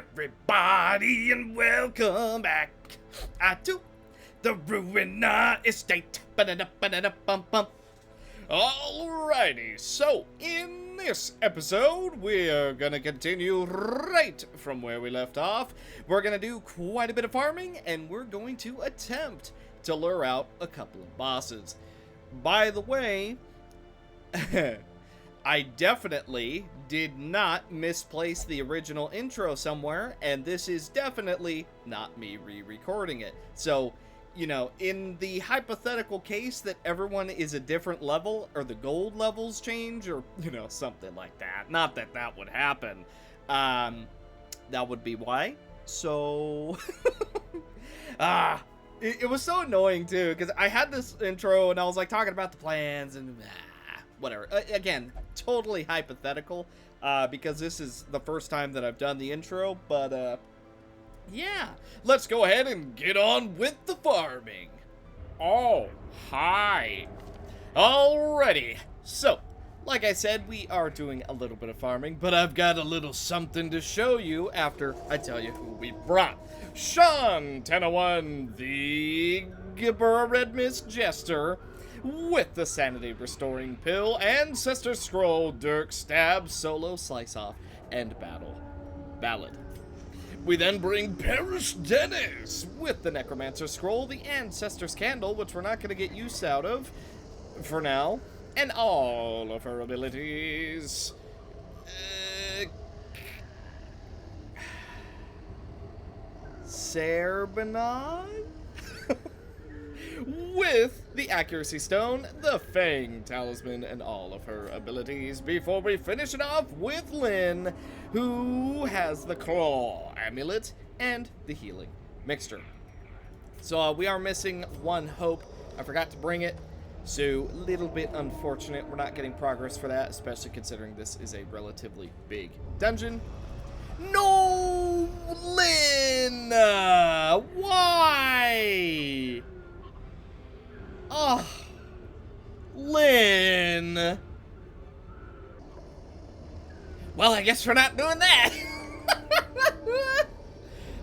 everybody, and welcome back to the Ruina estate. Ba-da-da-ba-da-da-bum-bum. Alrighty, so in this episode, we're gonna continue right from where we left off. We're gonna do quite a bit of farming, and we're going to attempt to lure out a couple of bosses. By the way, I definitely did not misplace the original intro somewhere, and this is definitely not me re-recording it. So, you know, in the hypothetical case that everyone is a different level, or the gold levels change, or, you know, something like that. Not that that would happen. That would be why. So, it was so annoying, too, because I had this intro, and I was, like, talking about the plans, and whatever. Again, totally hypothetical, because this is the first time that I've done the intro, but, yeah. Let's go ahead and get on with the farming. Oh, hi. Alrighty. So, like I said, we are doing a little bit of farming, but I've got a little something to show you after I tell you who we brought. Sean 1001, the Gibber Red Mist Jester, with the Sanity Restoring Pill, Ancestor Scroll, Dirk Stab, Solo Slice Off, and Ballad. We then bring Paris Dennis with the Necromancer Scroll, the Ancestor's Candle, which we're not going to get use out of for now, and all of her abilities. Serbenag? With the Accuracy Stone, the Fang Talisman, and all of her abilities, before we finish it off with Lynn, who has the Claw Amulet and the Healing Mixture. So we are missing one Hope. I forgot to bring it, so a little bit unfortunate. We're not getting progress for that, especially considering this is a relatively big dungeon. No, Lynn! Why? Oh, Lynn. Well, I guess we're not doing that.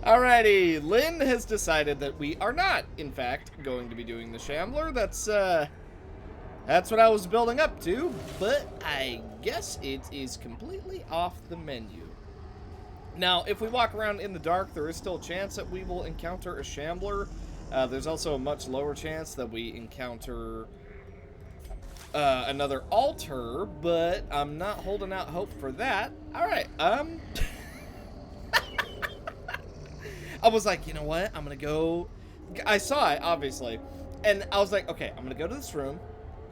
Alrighty, Lynn has decided that we are not, in fact, going to be doing the Shambler. That's what I was building up to, but I guess it is completely off the menu. Now, if we walk around in the dark, there is still a chance that we will encounter a Shambler. There's also a much lower chance that we encounter another altar, but I'm not holding out hope for that. Alright, I was like, you know what? I'm gonna go... I saw it, obviously, and I was like, okay, I'm gonna go to this room,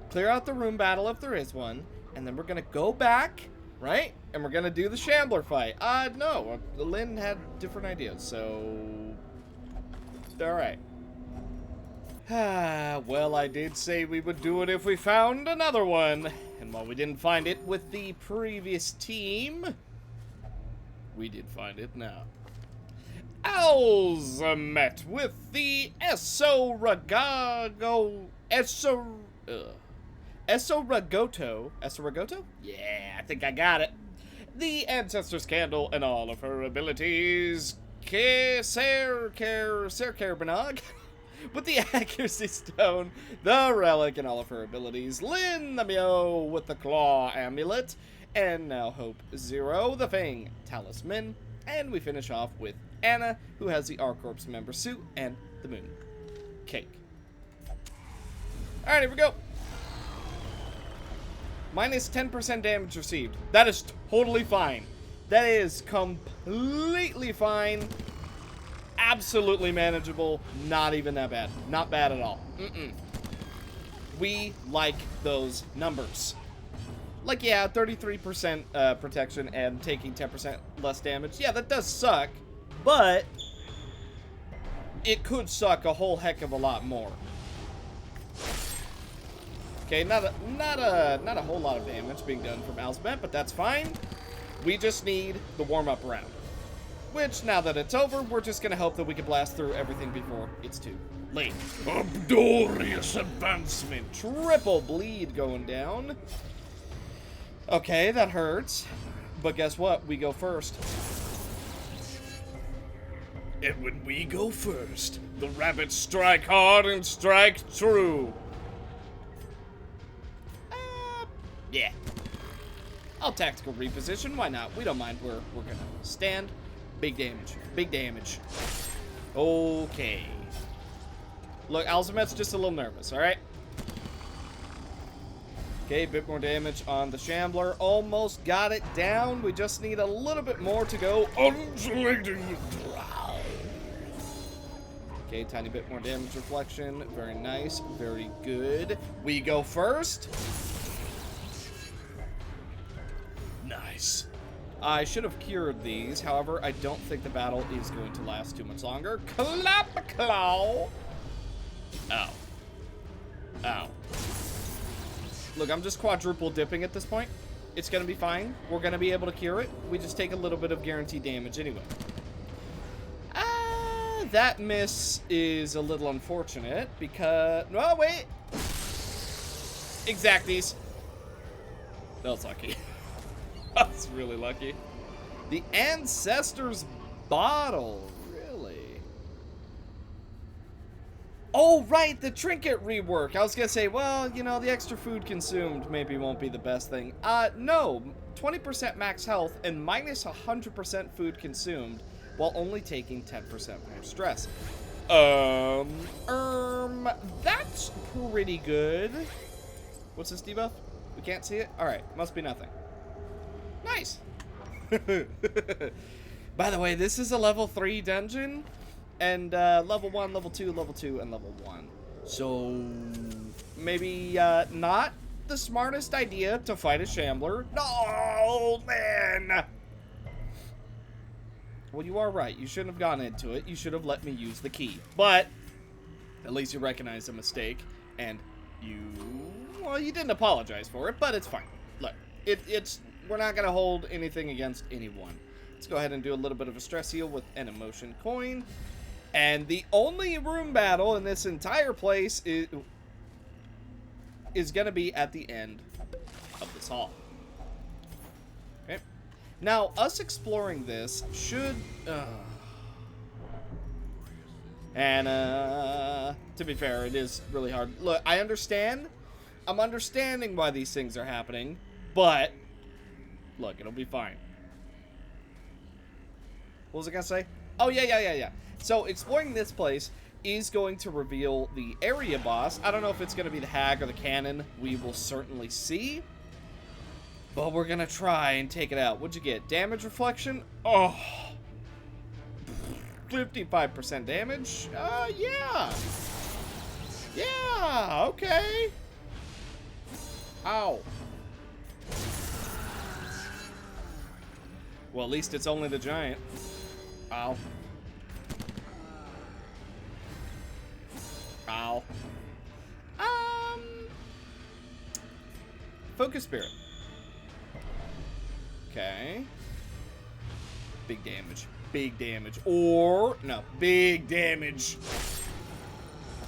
clear out the room battle if there is one, and then we're gonna go back, right? And we're gonna do the Shambler fight. No, Lynn had different ideas, so... Alright. Well, I did say we would do it if we found another one. And while we didn't find it with the previous team, we did find it now. Alzamet with the Essoragoto. Essoragoto? Yeah, I think I got it. The Ancestor's Candle and all of her abilities. Serbenag. With the Accuracy Stone, the Relic, and all of her abilities. Lynn the Mio with the Claw Amulet. And now Hope Zero, the Fang Talisman. And we finish off with Anna, who has the R-Corps member suit and the Moon Cake. Alright, here we go. Minus 10% damage received. That is totally fine. That is completely fine. Absolutely manageable. Not even that bad. Not bad at all. We like those numbers. Like, yeah, 33% protection and taking 10% less damage. Yeah, that does suck, but it could suck a whole heck of a lot more. Okay, not a whole lot of damage being done from Alzamet, but that's fine. We just need the warm-up round. Which, now that it's over, we're just gonna hope that we can blast through everything before it's too late. Glorious advancement. Triple bleed going down. Okay, that hurts. But guess what? We go first. And when we go first, the rabbits strike hard and strike true. Yeah. I'll tactical reposition. Why not? We don't mind where we're gonna stand. Big damage. Big damage. Okay. Look, Alzamet's just a little nervous, alright? Okay, a bit more damage on the Shambler. Almost got it down. We just need a little bit more to go. Undulating growl. Okay, tiny bit more damage reflection. Very nice. Very good. We go first. Nice. I should have cured these. However, I don't think the battle is going to last too much longer. Clap a claw. Ow. Ow. Look, I'm just quadruple dipping at this point. It's going to be fine. We're going to be able to cure it. We just take a little bit of guaranteed damage anyway. That miss is a little unfortunate because... No, wait. Exacties. That was lucky. That's really lucky. The Ancestor's Bottle. Really? Oh, right. The trinket rework. I was going to say, well, you know, the extra food consumed maybe won't be the best thing. No. 20% max health and minus 100% food consumed while only taking 10% more stress. That's pretty good. What's this debuff? We can't see it? All right. Must be nothing. Nice. By the way, this is a level 3 dungeon, and level 1, level 2, level 2, and level 1. So maybe not the smartest idea to fight a Shambler. No, man. Well, you are right. You shouldn't have gone into it. You should have let me use the key. But at least you recognize a mistake, and well, you didn't apologize for it, but it's fine. Look, it's. We're not going to hold anything against anyone. Let's go ahead and do a little bit of a stress heal with an emotion coin. And the only room battle in this entire place is going to be at the end of this hall. Okay. Now, us exploring this should... to be fair, it is really hard. Look, I understand. I'm understanding why these things are happening, but... Look, it'll be fine. What was I gonna say? Oh, yeah. So, exploring this place is going to reveal the area boss. I don't know if it's gonna be the Hag or the Cannon. We will certainly see. But we're gonna try and take it out. What'd you get? Damage reflection? Oh. 55% damage? Yeah. Yeah, okay. Ow. Well, at least it's only the giant. Ow. Ow. Focus Spirit. Okay. Big damage. Big damage. Or, no, big damage.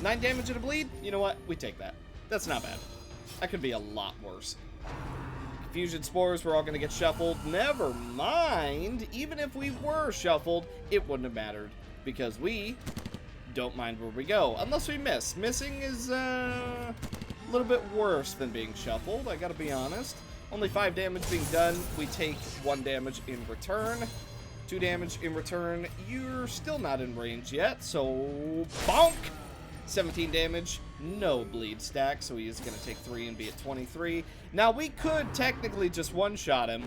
9 damage and a bleed? You know what? We take that. That's not bad. That could be a lot worse. Fusion spores were all going to get shuffled. Never mind. Even if we were shuffled, it wouldn't have mattered because we don't mind where we go unless we miss. Missing is a little bit worse than being shuffled, I gotta be honest. Only 5 damage being done. We take 1 damage in return. 2 damage in return. You're still not in range yet, so bonk. 17 damage, no bleed stack, so he is going to take 3 and be at 23. Now, we could technically just one-shot him,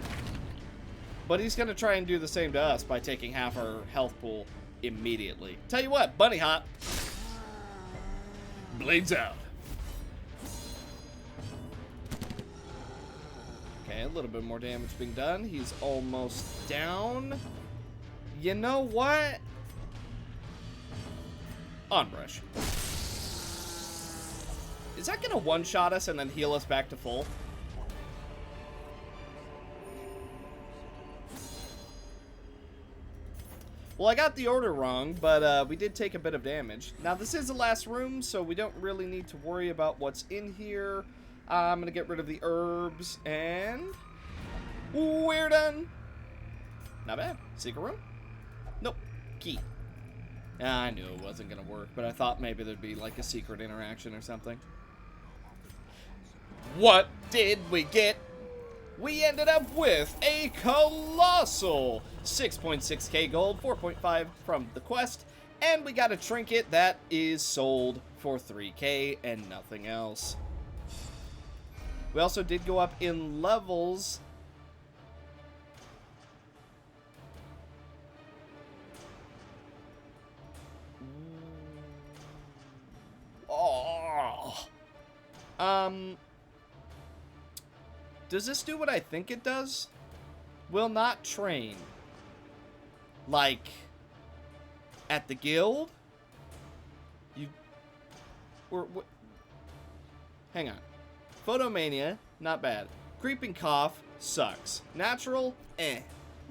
but he's going to try and do the same to us by taking half our health pool immediately. Tell you what, bunny hop. Blades out. Okay, a little bit more damage being done. He's almost down. You know what? Onrush. Is that going to one-shot us and then heal us back to full? Well, I got the order wrong, but we did take a bit of damage. Now, this is the last room, so we don't really need to worry about what's in here. I'm going to get rid of the herbs, and we're done. Not bad. Secret room? Nope. Key. I knew it wasn't gonna work, but I thought maybe there'd be like a secret interaction or something. What did we get? We ended up with a colossal 6.6k gold, 4.5 from the quest, and we got a trinket that is sold for 3k and nothing else. We also did go up in levels. Oh. Does this do what I think it does? Will not train. Like, at the guild? Hang on. Photomania, not bad. Creeping Cough, sucks. Natural, eh.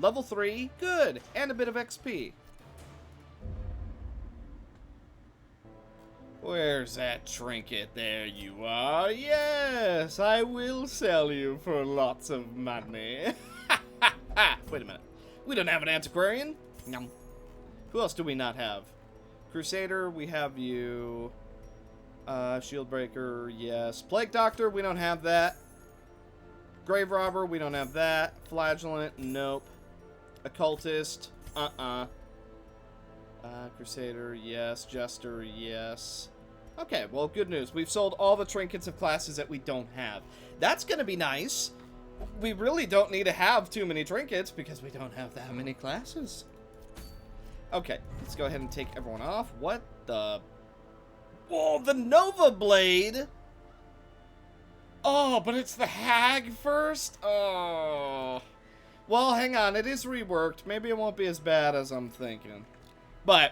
Level 3, good. And a bit of XP. Where's that trinket? There you are. Yes, I will sell you for lots of money. Wait a minute. We don't have an antiquarian? Nom. Who else do we not have? Crusader, we have you. Shield Breaker, yes. Plague Doctor, we don't have that. Grave Robber, we don't have that. Flagellant, nope. Occultist, Crusader, yes. Jester, yes. Okay, well, good news. We've sold all the trinkets of classes that we don't have. That's gonna be nice. We really don't need to have too many trinkets because we don't have that many classes. Okay, let's go ahead and take everyone off. What the... Oh, the Nova Blade! Oh, but it's the Hag first? Oh. Well, hang on. It is reworked. Maybe it won't be as bad as I'm thinking. But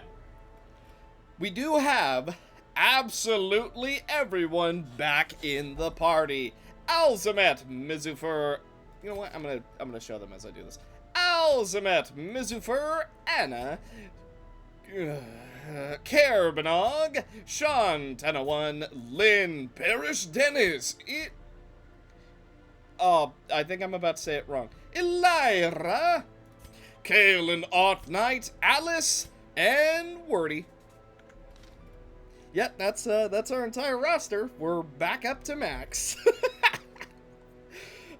we do have absolutely everyone back in the party. Alzamet, Mizufer. You know what? I'm gonna show them as I do this. Alzamet, Mizufer, Anna, Kerbenog, Sean, 1001, Lynn, Parrish, Dennis. Oh, I think I'm about to say it wrong. Elira, Kale Art Knight, Alice, and Wordy. Yep, that's our entire roster. We're back up to max.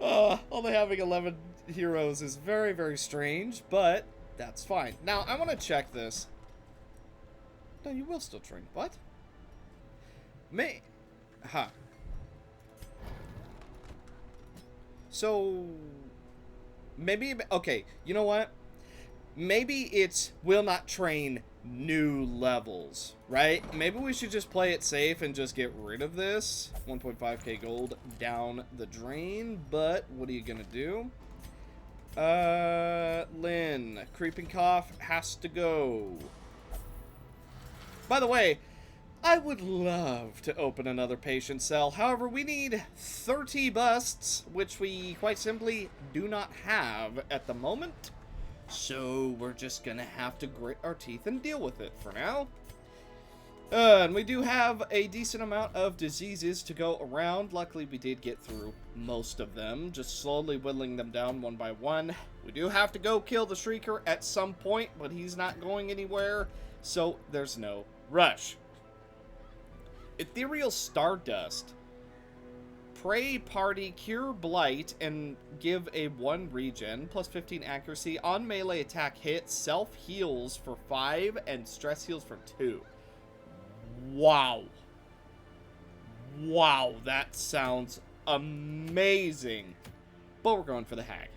Only having 11 heroes is very, very strange, but that's fine. Now, I want to check this. No, you will still drink. What? Huh. So, maybe, okay, you know what? Maybe it's will not train new levels, right? Maybe we should just play it safe and just get rid of this. 1.5k gold down the drain, but what are you gonna do? Lynn, Creeping Cough has to go. By the way, I would love to open another patient cell. However, we need 30 busts, which we quite simply do not have at the moment. So we're just gonna have to grit our teeth and deal with it for now. And we do have a decent amount of diseases to go around. Luckily, we did get through most of them, just slowly whittling them down one by one. We do have to go kill the Shrieker at some point, but he's not going anywhere, so there's no rush. Ethereal Stardust. Pray Party, Cure Blight, and give a 1 regen, plus 15 accuracy, on melee attack hit, self-heals for 5, and stress heals for 2. Wow. Wow, that sounds amazing. But we're going for the Hag.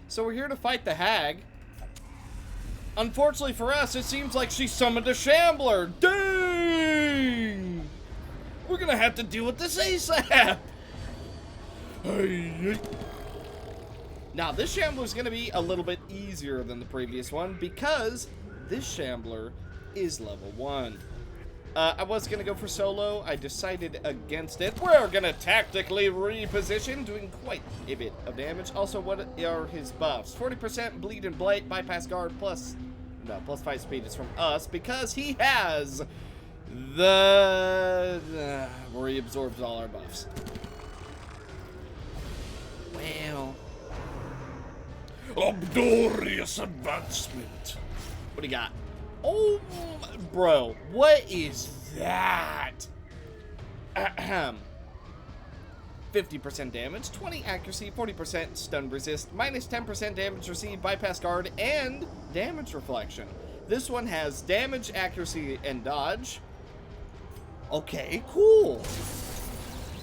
So we're here to fight the Hag. Unfortunately for us, it seems like she summoned a Shambler. Dang! We're gonna have to deal with this ASAP. Now, this Shambler is gonna be a little bit easier than the previous one because this Shambler is level 1. I was gonna go for solo. I decided against it. We're gonna tactically reposition, doing quite a bit of damage. Also, what are his buffs? 40% bleed and blight, bypass guard, plus 5 speed is from us because he has the where he absorbs all our buffs. Well, Glorious advancement. What do you got? Oh, bro, what is that? Ahem. 50% damage, 20 accuracy, 40% stun resist, minus 10% damage received, bypass guard, and damage reflection. This one has damage, accuracy, and dodge. Okay, cool.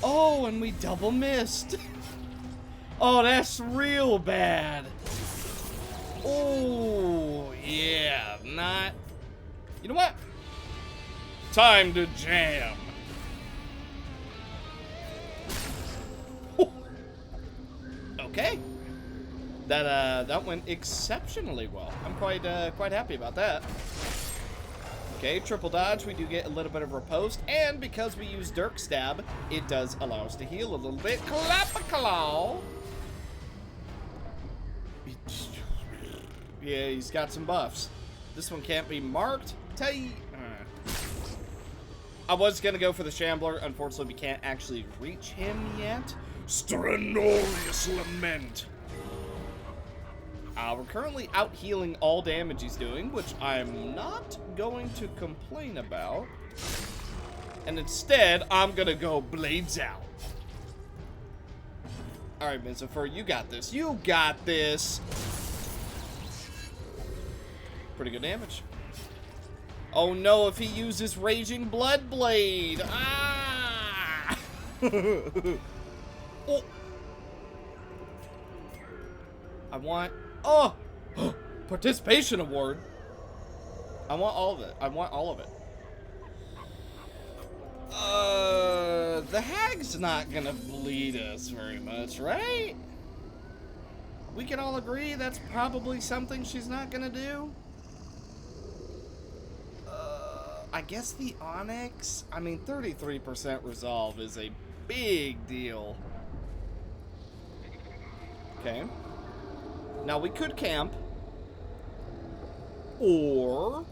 Oh, and we double missed. Oh, that's real bad. Oh, yeah, not... You know what? Time to jam. Okay. That went exceptionally well. I'm quite happy about that. Okay, triple dodge, we do get a little bit of riposte, and because we use Dirk Stab, it does allow us to heal a little bit. Clap-a-claw! Yeah, he's got some buffs. This one can't be marked. I was gonna go for the Shambler. Unfortunately, we can't actually reach him yet. Strenuous lament. We're currently out healing all damage he's doing, which I'm not going to complain about. And instead, I'm gonna go blades out. Alright, Mizofer, you got this. You got this. Pretty good damage. Oh no, if he uses Raging Blood Blade. Ah! Oh. I want... Oh! Participation award. I want all of it. I want all of it. The hag's not gonna bleed us very much, right? We can all agree that's probably something she's not gonna do. I guess the Onyx, I mean, 33% resolve is a big deal. Okay. Now we could camp, or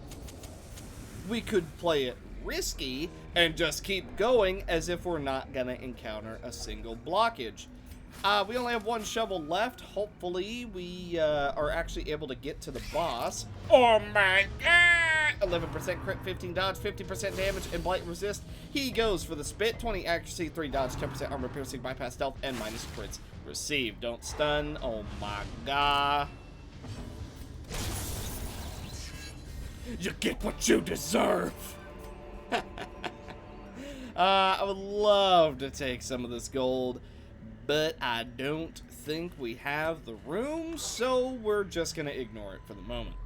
we could play it risky and just keep going as if we're not gonna encounter a single blockage. We only have one shovel left. Hopefully we are actually able to get to the boss. Oh my god! 11% crit, 15 dodge, 50% damage, and blight resist. He goes for the spit, 20 accuracy, 3 dodge, 10% armor piercing, bypass stealth, and minus crits received. Don't stun. Oh my god. You get what you deserve. I would love to take some of this gold, but I don't think we have the room, so we're just gonna ignore it for the moment.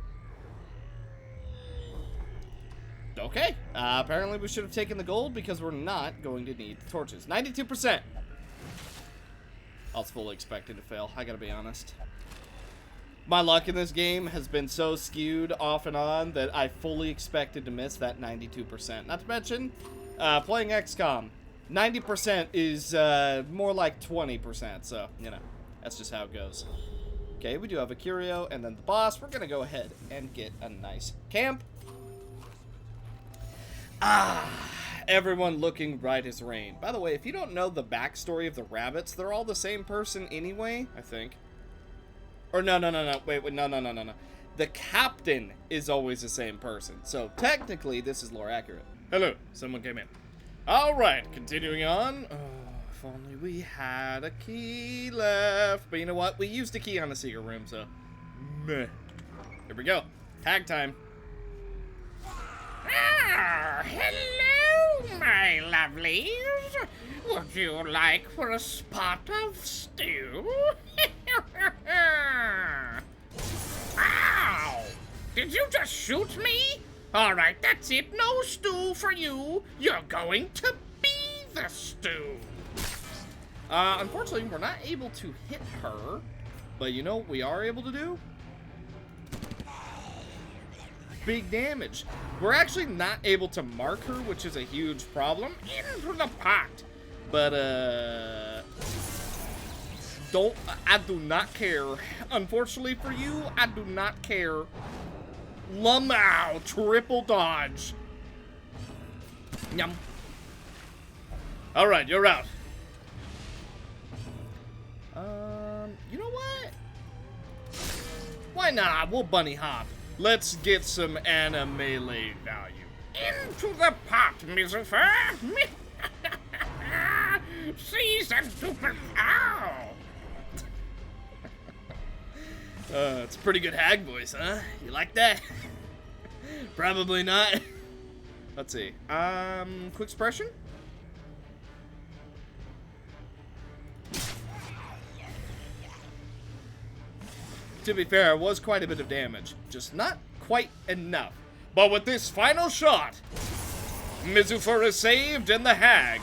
Okay, apparently we should have taken the gold because we're not going to need the torches. 92%. I was fully expecting to fail, I gotta be honest. My luck in this game has been so skewed off and on that I fully expected to miss that 92%. Not to mention, playing XCOM, 90% is more like 20%, so, you know, that's just how it goes. Okay, we do have a curio, and then the boss. We're gonna go ahead and get a nice camp. Everyone looking right as rain. By the way, if you don't know the backstory of the rabbits, they're all the same person anyway, I think. Or no, wait, no. The captain is always the same person, so technically this is lore accurate. Hello, someone came in. Alright, continuing on. Oh, if only we had a key left. But you know what? We used a key on the secret room, so meh. Here we go. Tag time. Hello, my lovelies. Would you like for a spot of stew? Ow! Did you just shoot me? All right, that's it. No stew for you. You're going to be the stew. Unfortunately, we're not able to hit her. But you know what we are able to do? Big damage. We're actually not able to mark her, which is a huge problem. Into the pot. But, I do not care. Unfortunately for you, I do not care. Lamau, triple dodge. Yum. Alright, you're out. You know what? Why not? We'll bunny hop. Let's get some melee value. Into the pot, Mizufer. Seize and super cow. It's a pretty good hag voice, huh? You like that? Probably not. Let's see. Quick expression? To be fair, it was quite a bit of damage. Just not quite enough. But with this final shot, Mizufer is saved and the hag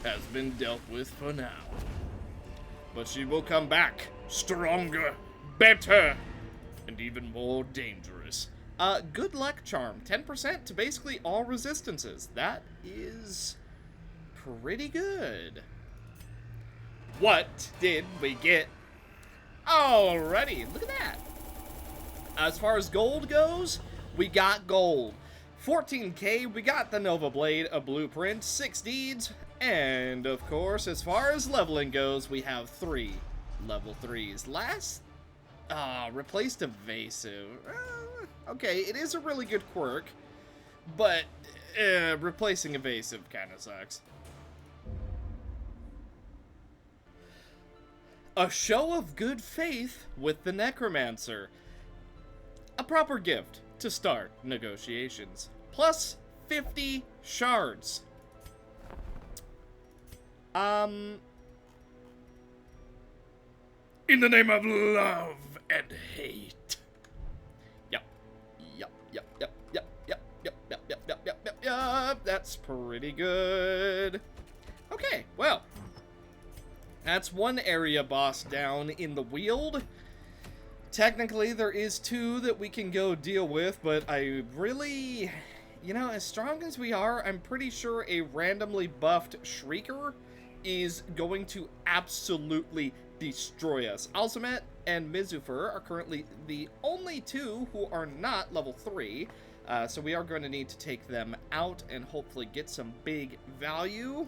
has been dealt with for now. But she will come back stronger, better, and even more dangerous. Good luck charm. 10% to basically all resistances. That is pretty good. What did we get? Alrighty, look at that. As far as gold goes, we got gold. 14k, we got the Nova Blade, a blueprint, 6 deeds, and of course, as far as leveling goes, we have 3 level 3s. Last, replaced evasive. Okay, it is a really good quirk, but replacing evasive kind of sucks. A show of good faith with the Necromancer. A proper gift to start negotiations. Plus 50 shards. In the name of love and hate. Yep. That's pretty good. Okay, well. That's one area boss down in the Weald. Technically, there is 2 that we can go deal with, but I really... You know, as strong as we are, I'm pretty sure a randomly buffed Shrieker is going to absolutely destroy us. Alzamet and Mizufer are currently the only 2 who are not level 3, so we are going to need to take them out and hopefully get some big value.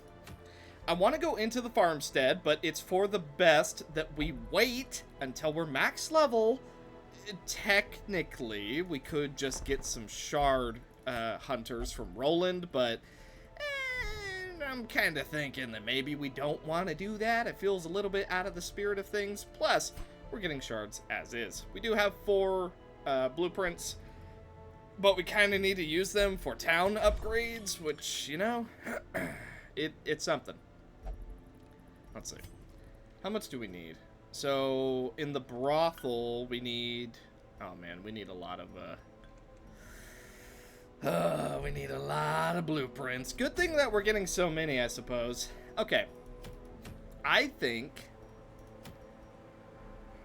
I want to go into the farmstead, but it's for the best that we wait until we're max level. Technically, we could just get some shard hunters from Roland, but I'm kind of thinking that maybe we don't want to do that. It feels a little bit out of the spirit of things. Plus, we're getting shards as is. We do have 4 blueprints, but we kind of need to use them for town upgrades, which, you know, it's something. Let's see. How much do we need? So, in the brothel, we need... Oh, man, we need a lot of, we need a lot of blueprints. Good thing that we're getting so many, I suppose. Okay. I think...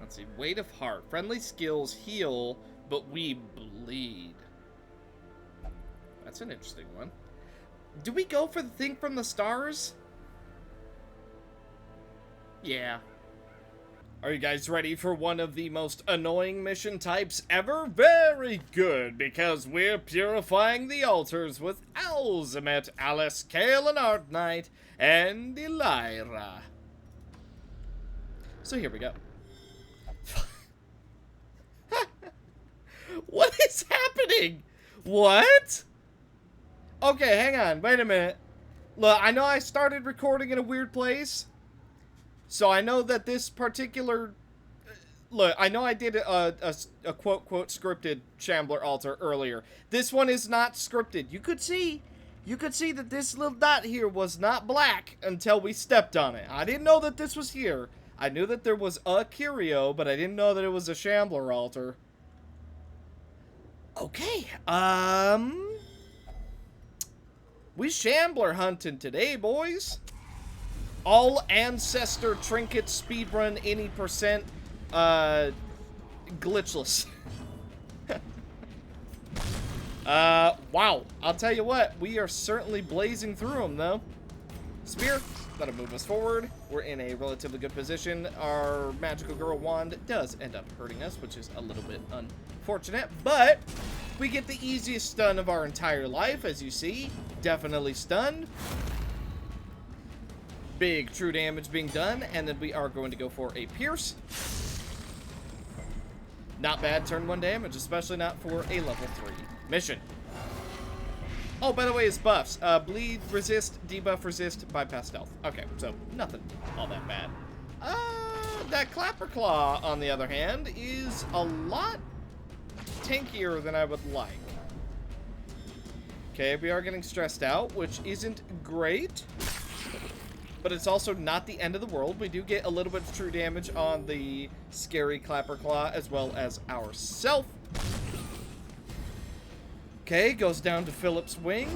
Let's see. Weight of heart. Friendly skills heal, but we bleed. That's an interesting one. Do we go for the thing from the stars? Yeah. Are you guys ready for one of the most annoying mission types ever? Very good, because we're purifying the altars with Alzamet, Alice, Kale, and Art Knight, and Elira. So here we go. What is happening? What? Okay, hang on. Wait a minute. Look, I know I started recording in a weird place. So I know that this particular... Look, I know I did a quote-quote scripted Shambler altar earlier. This one is not scripted. You could see that this little dot here was not black until we stepped on it. I didn't know that this was here. I knew that there was a curio, but I didn't know that it was a Shambler altar. Okay, we Shambler hunting today, boys. All ancestor trinket speedrun any percent glitchless. Wow. I'll tell you what, we are certainly blazing through them, though. Spear, that'll move us forward. We're in a relatively good position. Our magical girl wand does end up hurting us, which is a little bit unfortunate, but we get the easiest stun of our entire life, as you see. Definitely stunned. Big true damage being done, and then we are going to go for a pierce. Not bad turn 1 damage, especially not for a level 3 mission. Oh, by the way, his buffs. Bleed, resist, debuff, resist, bypass stealth. Okay, so nothing all that bad. That Clapper Claw, on the other hand, is a lot tankier than I would like. Okay, we are getting stressed out, which isn't great. But it's also not the end of the world. We do get a little bit of true damage on the scary Clapper Claw, as well as ourself. Okay, goes down to Philip's wing.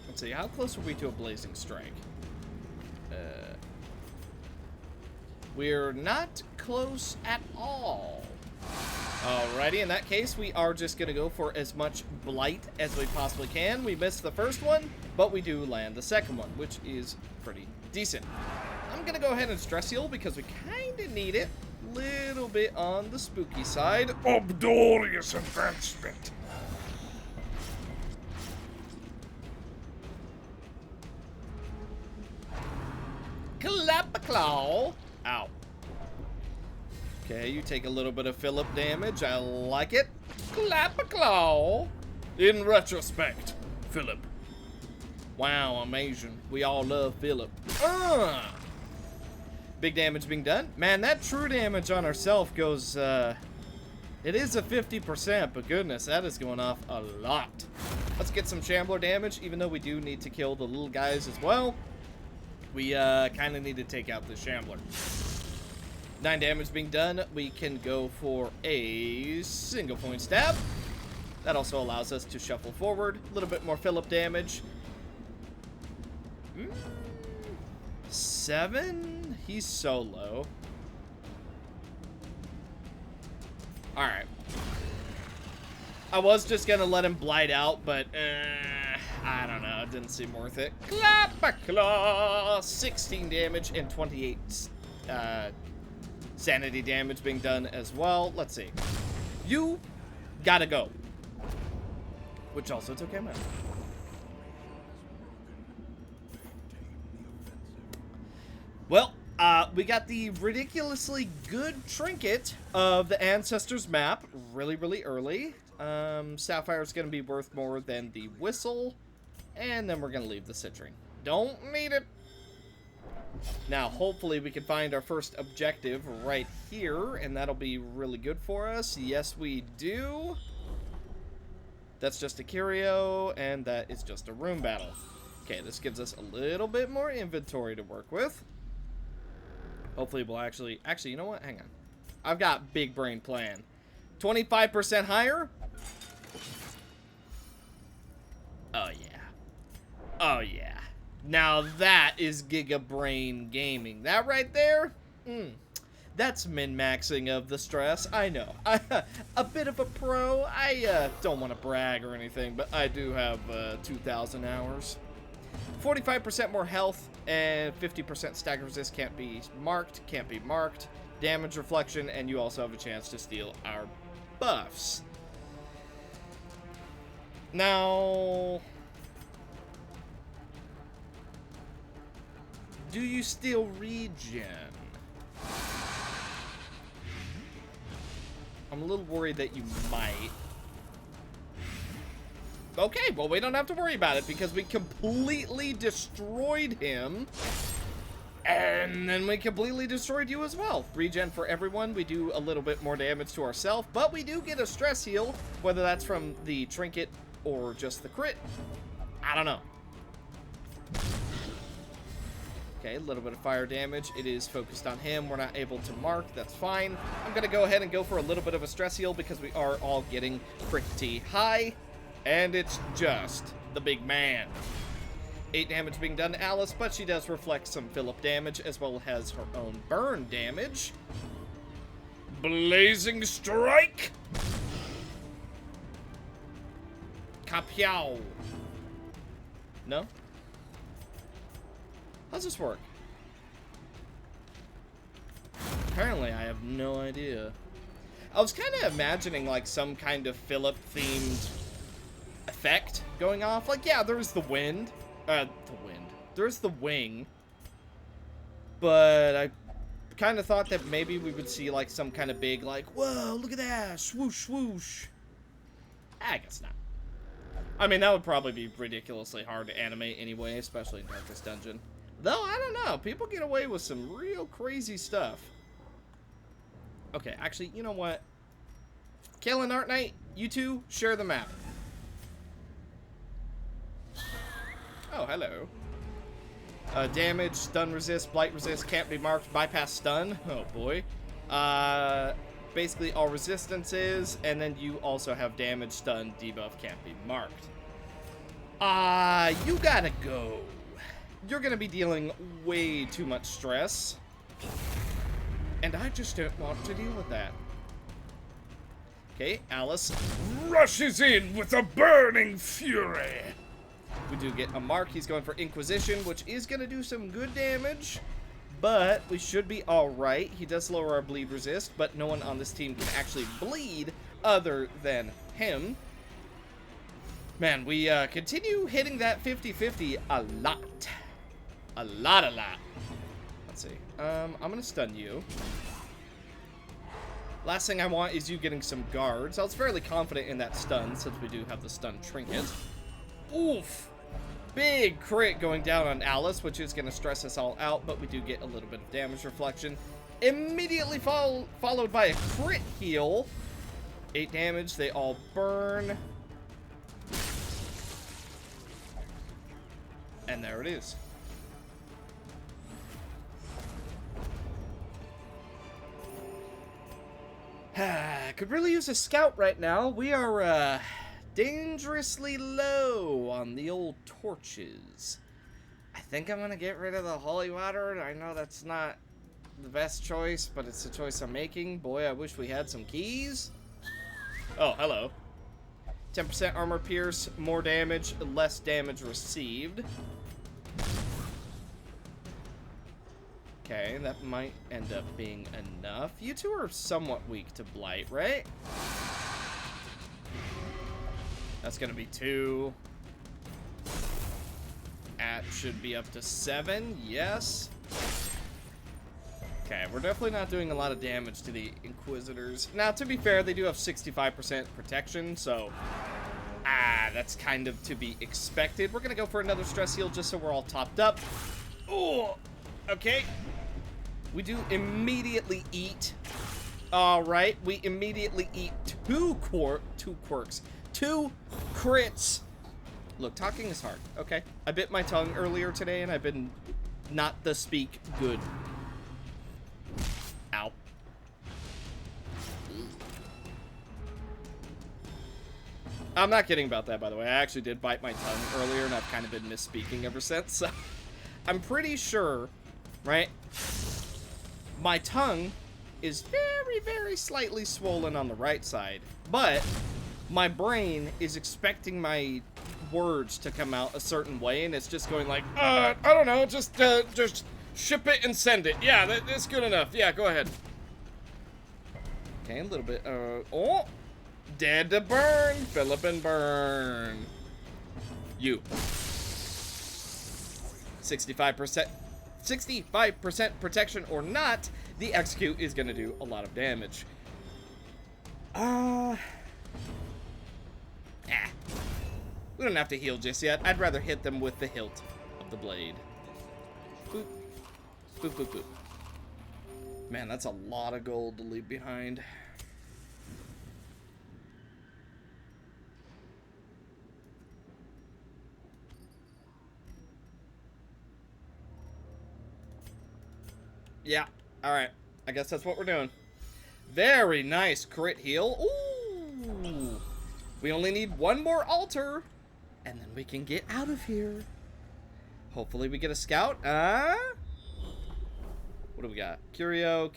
Let's see, how close are we to a Blazing Strike? We're not close at all. Alrighty, in that case, we are just going to go for as much Blight as we possibly can. We missed the first one, but we do land the second one, which is pretty decent. I'm going to go ahead and stress heal because we kind of need it. Little bit on the spooky side. Obdorious advancement. Clap-a-claw. Ow. Okay, you take a little bit of Philip damage. I like it. Clap-a-claw. In retrospect, Philip. Wow, amazing. We all love Philip. Big damage being done. Man, that true damage on ourself goes, it is a 50%, but goodness, that is going off a lot. Let's get some Shambler damage, even though we do need to kill the little guys as well. We, kind of need to take out the Shambler. 9 damage being done. We can go for a single point stab. That also allows us to shuffle forward. A little bit more Philip damage. 7? He's so low. Alright. I was just gonna let him blight out, but I don't know. It didn't seem worth it. Clap-a-claw! 16 damage and 28 sanity damage being done as well. Let's see. You gotta go. Which also took him out. Well, we got the ridiculously good trinket of the Ancestors map really, really early. Sapphire's going to be worth more than the whistle. And then we're going to leave the citrine. Don't need it. Now, hopefully we can find our first objective right here, and that'll be really good for us. Yes, we do. That's just a curio, and that is just a room battle. Okay, this gives us a little bit more inventory to work with. Hopefully we'll actually, you know what? Hang on. I've got big brain plan. 25% higher. Oh, yeah. Oh, yeah. Now that is Giga Brain Gaming. That right there? That's min-maxing of the stress. I know. A bit of a pro. I don't want to brag or anything, but I do have 2,000 hours. 45% more health and 50% stagger resist can't be marked. Damage reflection, and you also have a chance to steal our buffs. Now, do you steal regen? I'm a little worried that you might. Okay, well, we don't have to worry about it because we completely destroyed him. And then we completely destroyed you as well. Regen for everyone. We do a little bit more damage to ourselves, but we do get a stress heal, whether that's from the trinket or just the crit. I don't know. Okay, a little bit of fire damage. It is focused on him. We're not able to mark. That's fine. I'm going to go ahead and go for a little bit of a stress heal because we are all getting pretty high. And it's just the big man. 8 damage being done to Alice, but she does reflect some Philip damage as well as her own burn damage. Blazing Strike! Kapow. No? How's this work? Apparently, I have no idea. I was kind of imagining like some kind of Philip-themed effect going off. Like, yeah, there's the wind. There's the wing. But kind of thought that maybe we would see, like, some kind of big, like, whoa, look at that, swoosh, swoosh. I guess not. I mean, that would probably be ridiculously hard to animate anyway, especially in Darkest Dungeon. Though, I don't know, people get away with some real crazy stuff. Okay, actually, you know what? Kale and Art Knight, you two, share the map. Oh, hello. Damage, stun resist, blight resist, can't be marked, bypass stun. Oh boy. Basically all resistances, and then you also have damage, stun, debuff, can't be marked. You gotta go. You're gonna be dealing way too much stress. And I just don't want to deal with that. Okay, Alice Rushes in with a burning fury. We do get a mark. He's going for Inquisition, which is going to do some good damage. But we should be alright. He does lower our bleed resist, but no one on this team can actually bleed other than him. Man, we continue hitting that 50-50 a lot. A lot. Let's see. I'm going to stun you. Last thing I want is you getting some guards. I was fairly confident in that stun, since we do have the stun trinket. Oof! Big crit going down on Alice, which is going to stress us all out, but we do get a little bit of damage reflection. Immediately followed by a crit heal. 8 damage, they all burn. And there it is. Could really use a scout right now. We are, dangerously low on the old torches. I think I'm gonna get rid of the holy water. I know that's not the best choice, but it's the choice I'm making. Boy, I wish we had some keys. Oh, hello. 10% armor pierce, more damage, less damage received. Okay, that might end up being enough. You two are somewhat weak to blight, right? That's gonna be 2. At should be up to 7, yes. Okay, we're definitely not doing a lot of damage to the Inquisitors. Now, to be fair, they do have 65% protection, so... that's kind of to be expected. We're gonna go for another stress heal just so we're all topped up. Oh, okay. We do immediately eat. Alright, we immediately eat 2 quirks. 2 crits. Look, talking is hard, okay? I bit my tongue earlier today, and I've been not the speak good. Ow. I'm not kidding about that, by the way. I actually did bite my tongue earlier, and I've kind of been misspeaking ever since. So I'm pretty sure, right? My tongue is very, very slightly swollen on the right side, but my brain is expecting my words to come out a certain way, and it's just going like, I don't know, just ship it and send it. Yeah, that's good enough. Yeah, go ahead. Okay, a little bit, oh, dead to burn, Philip and burn. You. 65% protection or not, the execute is gonna do a lot of damage. We don't have to heal just yet. I'd rather hit them with the hilt of the blade. Boop. Boop, boop, boop. Man, that's a lot of gold to leave behind. Yeah, alright. I guess that's what we're doing. Very nice crit heal. Ooh. We only need 1 more altar, and then we can get out of here. Hopefully we get a scout. What do we got? Curio.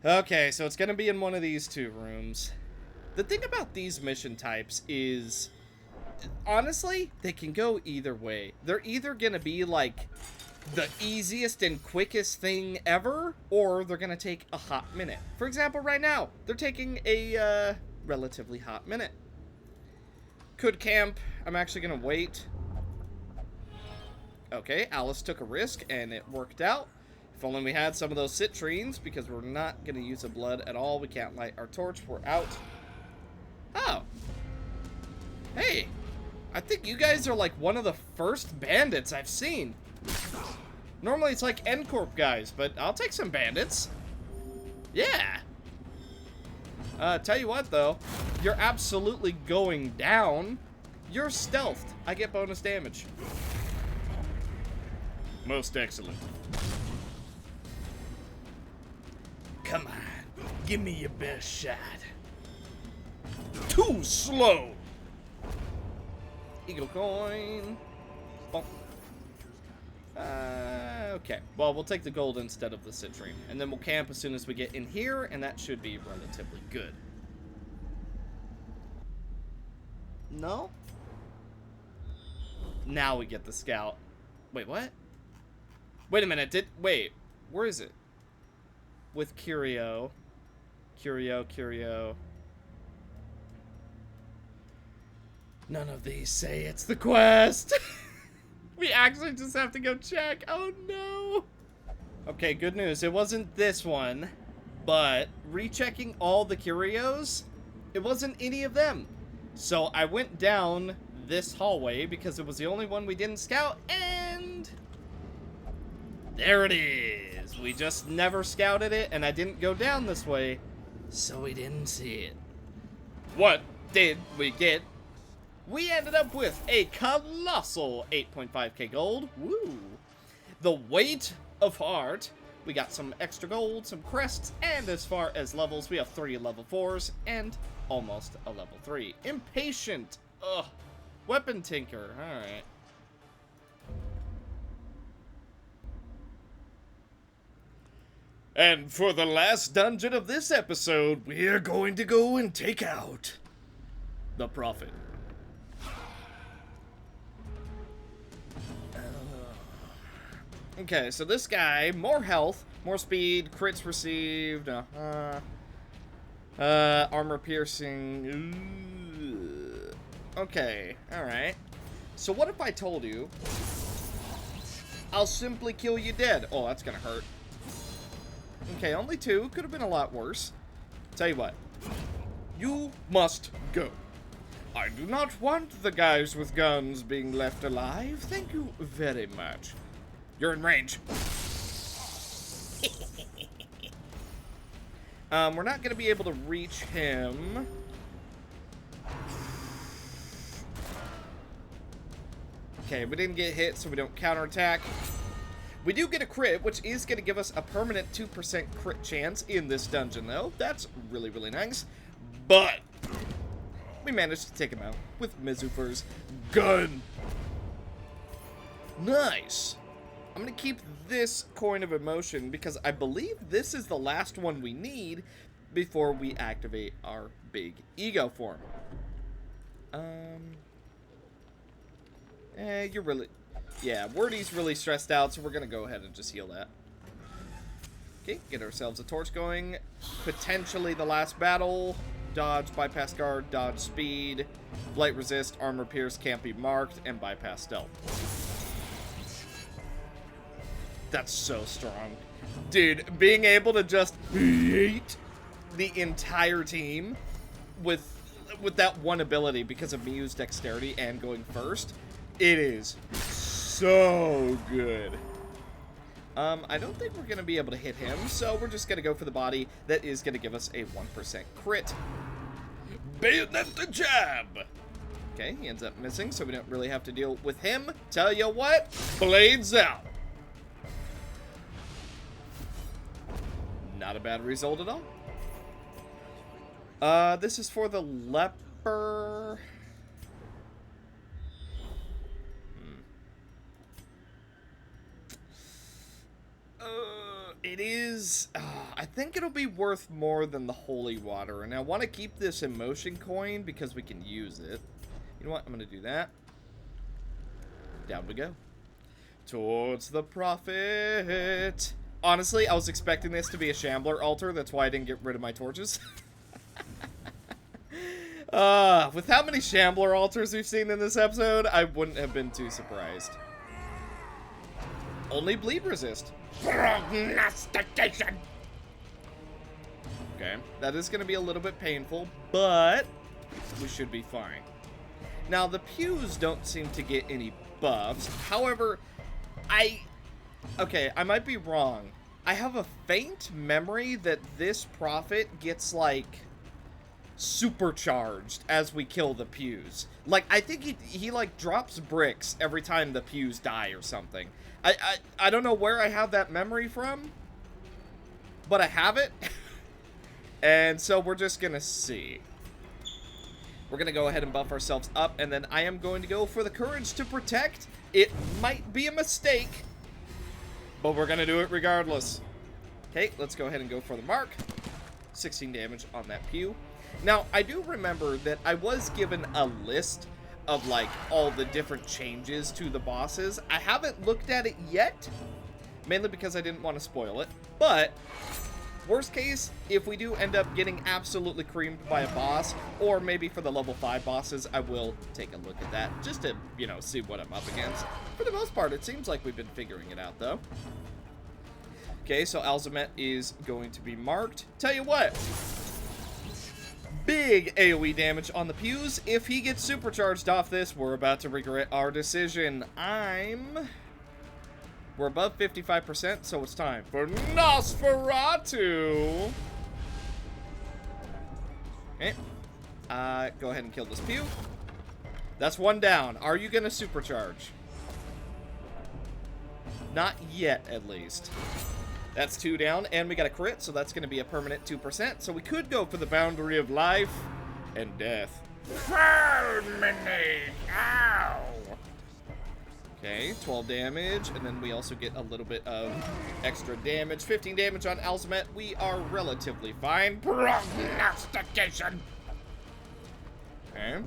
Okay, so it's gonna be in one of these 2 rooms. The thing about these mission types is, honestly, they can go either way. They're either gonna be like the easiest and quickest thing ever, or they're gonna take a hot minute. For example, right now, they're taking a relatively hot minute. Could camp. I'm actually gonna wait Okay, Alice took a risk, and it worked out. If only we had some of those citrines, because we're not going to use a blood at all. We can't light our torch. We're out. Oh. Hey. I think you guys are like one of the first bandits I've seen. Normally it's like N-Corp guys, but I'll take some bandits. Yeah. Tell you what, though. You're absolutely going down. You're stealthed. I get bonus damage. Most excellent. Come on, give me your best shot. Too slow. Eagle coin. Bonk. Okay. Well, we'll take the gold instead of the citrine. And then we'll camp as soon as we get in here, and that should be relatively good. No? Now we get the scout. Wait, what? Wait a minute. Wait. Where is it? With Curio. Curio. None of these say it's the quest. We actually just have to go check. Oh no. Okay, good news. It wasn't this one, but rechecking all the curios, it wasn't any of them. So I went down this hallway because it was the only one we didn't scout, and there it is. We just never scouted it, and I didn't go down this way, so we didn't see it. What did we get? We ended up with a colossal 8.5k gold. Woo! The weight of heart. We got some extra gold, some crests, and as far as levels, we have 3 level 4s and almost a level 3. Impatient. Ugh. Weapon tinker. Alright. And for the last dungeon of this episode, we're going to go and take out the Prophet. Okay, so this guy, more health, more speed, crits received, armor piercing. Okay, alright. So what if I told you, I'll simply kill you dead? Oh, that's gonna hurt. Okay, only 2. Could have been a lot worse. Tell you what. You must go. I do not want the guys with guns being left alive. Thank you very much. You're in range. We're not going to be able to reach him. Okay, we didn't get hit, so we don't counterattack. We do get a crit, which is going to give us a permanent 2% crit chance in this dungeon, though. That's really, really nice. But we managed to take him out with Mizufer's gun. Nice. I'm going to keep this coin of emotion because I believe this is the last one we need before we activate our big ego form. You're really... Yeah, Wordy's really stressed out, so we're going to go ahead and just heal that. Okay, get ourselves a torch going. Potentially the last battle. Dodge, bypass guard, dodge speed, blight resist, armor pierce, can't be marked, and bypass stealth. That's so strong. Dude, being able to just beat the entire team with that one ability because of Mew's dexterity and going first, it is so good. I don't think we're going to be able to hit him, so we're just going to go for the body that is going to give us a 1% crit. Bayonet the jab! Okay, he ends up missing, so we don't really have to deal with him. Tell you what, Blades out! not a bad result at all. This is for the leper. It is... I think it'll be worth more than the holy water. And I want to keep this emotion coin because we can use it. You know what? I'm going to do that. Down we go. Towards the prophet. Honestly, I was expecting this to be a Shambler altar. That's why I didn't get rid of my torches. With how many Shambler altars we've seen in this episode, I wouldn't have been too surprised. Only bleed resist. Prognostication. Okay, that is going to be a little bit painful, but we should be fine. Now, the pews don't seem to get any buffs. However, I might be wrong. I have a faint memory that this prophet gets, like, supercharged as we kill the pews. Like, I think he like, drops bricks every time the pews die or something. I don't know where I have that memory from, but I have it. And so we're just gonna see. We're gonna go ahead and buff ourselves up, and then I am going to go for the courage to protect. It might be a mistake, but we're gonna do it regardless. Okay, let's go ahead and go for the mark. 16 damage on that pew. Now, I do remember that I was given a list of, like, all the different changes to the bosses. I haven't looked at it yet, mainly because I didn't want to spoil it. But, worst case, if we do end up getting absolutely creamed by a boss, or maybe for the level 5 bosses, I will take a look at that, just to, you know, see what I'm up against. For the most part, it seems like we've been figuring it out, though. Okay, so Alzamet is going to be marked. Tell you what, big AoE damage on the pews. If he gets supercharged off this, we're about to regret our decision. We're above 55%, so it's time for Nosferatu. Okay. Go ahead and kill this pew. That's one down. Are you gonna supercharge? Not yet, at least. That's 2 down, and we got a crit, so that's going to be a permanent 2%. So we could go for the boundary of life and death. Fulminate! Ow! Okay, 12 damage, and then we also get a little bit of extra damage. 15 damage on Alzamet. We are relatively fine. Prognostication! Okay.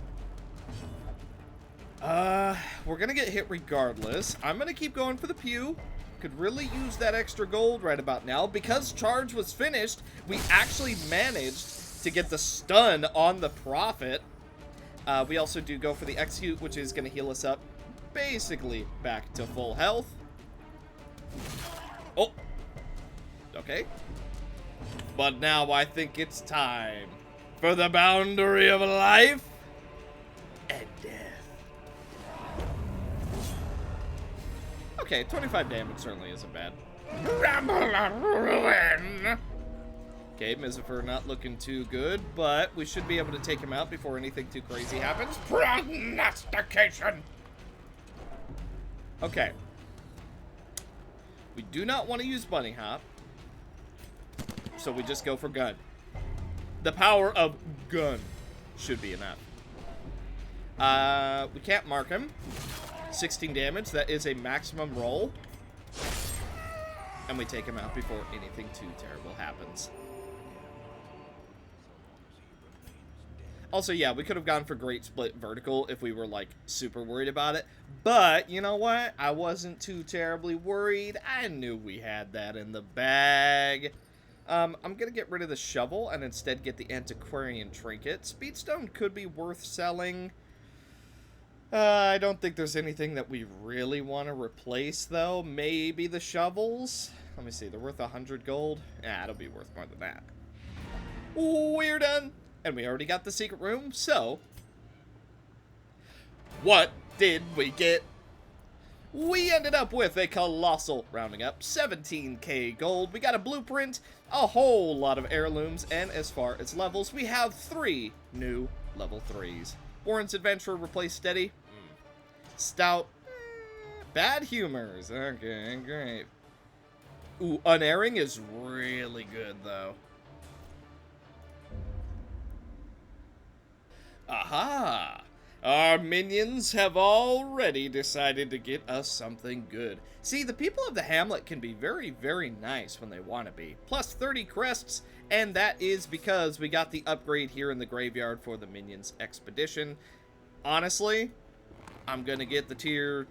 We're going to get hit regardless. I'm going to keep going for the pew. Could really use that extra gold right about now. Because charge was finished, we actually managed to get the stun on the prophet. We also do go for the execute, which is going to heal us up basically back to full health. Oh, okay. But now I think it's time for the boundary of life and death. Okay, 25 damage certainly isn't bad. Ramble on ruin! Okay, Mizifer not looking too good, but we should be able to take him out before anything too crazy happens. Prognostication! Okay. We do not want to use Bunny Hop, so we just go for gun. The power of gun should be enough. We can't mark him. 16 damage, that is a maximum roll. And we take him out before anything too terrible happens. Also, yeah, we could have gone for Great Split Vertical if we were, like, super worried about it. But, you know what? I wasn't too terribly worried. I knew we had that in the bag. I'm gonna get rid of the shovel and instead get the Antiquarian Trinket. Speedstone could be worth selling. I don't think there's anything that we really want to replace, though. Maybe the shovels? Let me see. They're worth 100 gold? Yeah, it'll be worth more than that. We're done. And we already got the secret room, so... what did we get? We ended up with a colossal, rounding up, 17k gold. We got a blueprint, a whole lot of heirlooms, and as far as levels, we have 3 new level 3s. Warren's Adventurer replaced Steady. Stout. Bad Humors. Okay, great. Ooh, Unerring is really good, though. Aha! Our minions have already decided to get us something good. See, the people of the Hamlet can be very, very nice when they want to be. Plus 30 crests, and that is because we got the upgrade here in the graveyard for the minions expedition. Honestly, I'm gonna get the tier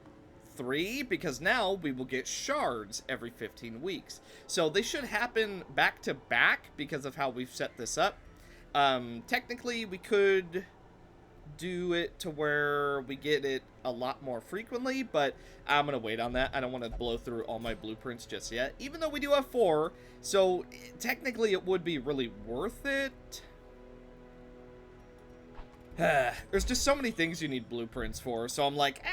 3 because now we will get shards every 15 weeks. So they should happen back to back because of how we've set this up. Technically, we could do it to where we get it a lot more frequently, but I'm going to wait on that. I don't want to blow through all my blueprints just yet, even though we do have 4, so technically it would be really worth it. There's just so many things you need blueprints for, so I'm like,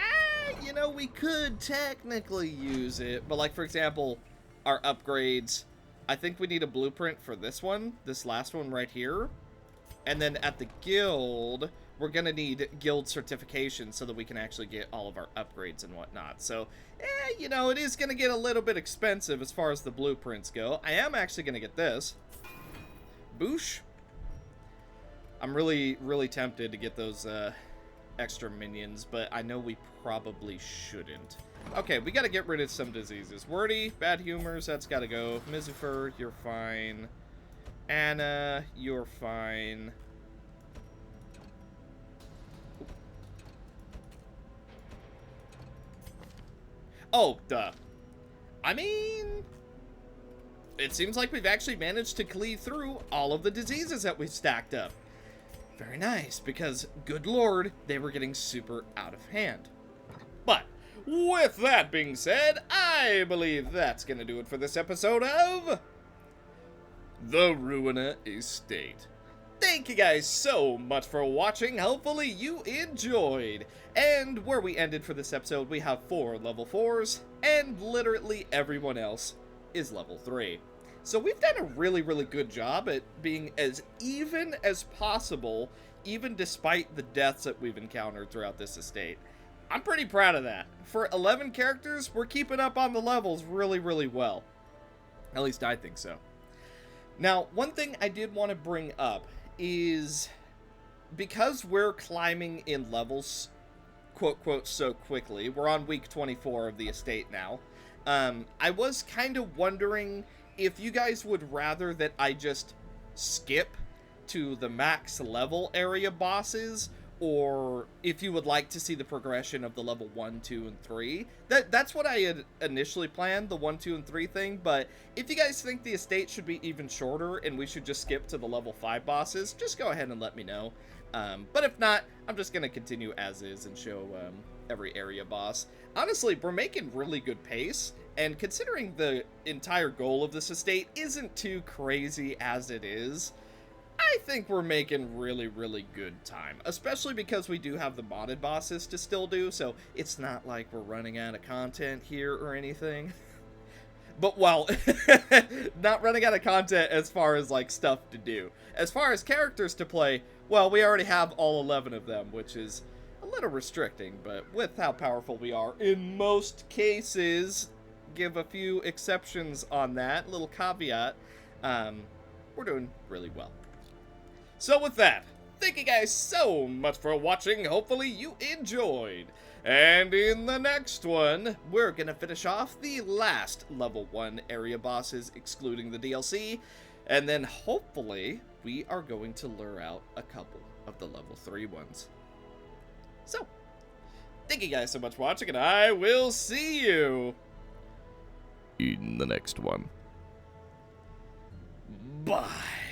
you know, we could technically use it, but like, for example, our upgrades, I think we need a blueprint for this one, this last one right here, and then at the guild, we're gonna need guild certification so that we can actually get all of our upgrades and whatnot. So, you know, it is gonna get a little bit expensive as far as the blueprints go. I am actually gonna get this. Boosh. I'm really, really tempted to get those extra minions, but I know we probably shouldn't. Okay, we gotta get rid of some diseases. Wordy, bad humors, that's gotta go. Mizifer, you're fine. Anna, you're fine. Oh, duh. I mean, it seems like we've actually managed to cleave through all of the diseases that we've stacked up. Very nice, because, good lord, they were getting super out of hand. But, with that being said, I believe that's going to do it for this episode of the Ruina Estate. Thank you guys so much for watching. Hopefully you enjoyed. And where we ended for this episode, we have 4 level 4s, and literally everyone else is level 3. So we've done a really, really good job at being as even as possible, even despite the deaths that we've encountered throughout this estate. I'm pretty proud of that. For 11 characters, we're keeping up on the levels really, really well. At least I think so. Now, one thing I did want to bring up is, because we're climbing in levels, quote, quote, so quickly, we're on week 24 of the estate now, I was kind of wondering if you guys would rather that I just skip to the max level area bosses, or if you would like to see the progression of the level 1, 2, and 3. That's what I had initially planned, the 1, 2, and 3 thing, but if you guys think the estate should be even shorter and we should just skip to the level 5 bosses, just go ahead and let me know. But if not, I'm just going to continue as is and show every area boss. Honestly, we're making really good pace, and considering the entire goal of this estate isn't too crazy as it is, I think we're making really, really good time, especially because we do have the modded bosses to still do, so it's not like we're running out of content here or anything. But, well, not running out of content as far as, like, stuff to do. As far as characters to play, well, we already have all 11 of them, which is a little restricting, but with how powerful we are in most cases, give a few exceptions on that, little caveat, we're doing really well. So with that, thank you guys so much for watching. Hopefully you enjoyed. And in the next one, we're going to finish off the last level 1 area bosses, excluding the DLC. And then hopefully we are going to lure out a couple of the level 3 ones. So, thank you guys so much for watching, and I will see you in the next one. Bye.